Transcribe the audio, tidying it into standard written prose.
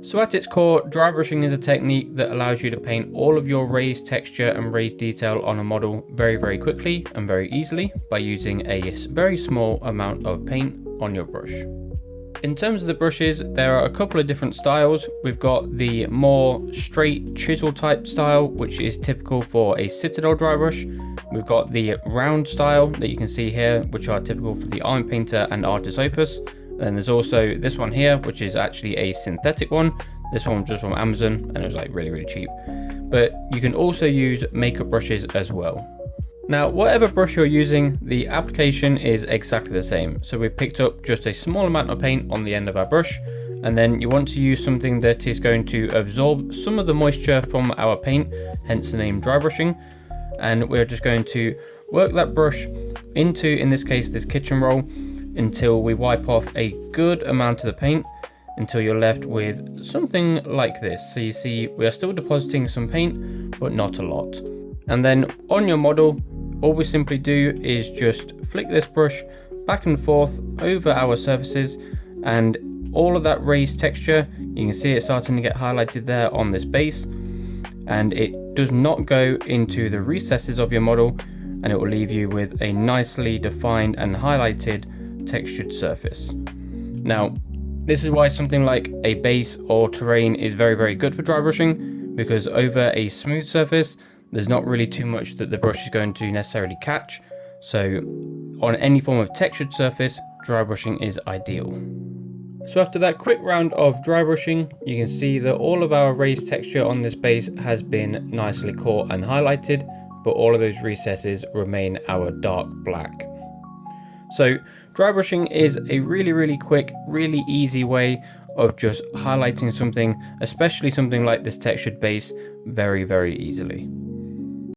So at its core, dry brushing is a technique that allows you to paint all of your raised texture and raised detail on a model very quickly and very easily by using a very small amount of paint on your brush. In terms of the brushes, there are a couple of different styles. We've got the more straight chisel type style, which is typical for a Citadel dry brush. We've got the round style that you can see here, which are typical for the Iron Painter and Artis Opus. And there's also this one here, which is actually a synthetic one. This one was just from Amazon and it was like really cheap. But you can also use makeup brushes as well. Now, whatever brush you're using, the application is exactly the same. So we picked up just a small amount of paint on the end of our brush, and then you want to use something that is going to absorb some of the moisture from our paint, hence the name dry brushing. And we're just going to work that brush into, in this case, this kitchen roll, until we wipe off a good amount of the paint, until you're left with something like this. So you see we are still depositing some paint, but not a lot. And then on your model, all we simply do is just flick this brush back and forth over our surfaces, and all of that raised texture, you can see it starting to get highlighted there on this base, and it does not go into the recesses of your model, and it will leave you with a nicely defined and highlighted textured surface. Now, this is why something like a base or terrain is very good for dry brushing, because over a smooth surface, there's not really too much that the brush is going to necessarily catch. So on any form of textured surface, dry brushing is ideal. So after that quick round of dry brushing, you can see that all of our raised texture on this base has been nicely caught and highlighted, but all of those recesses remain our dark black. So dry brushing is a really quick, really easy way of just highlighting something, especially something like this textured base, very easily.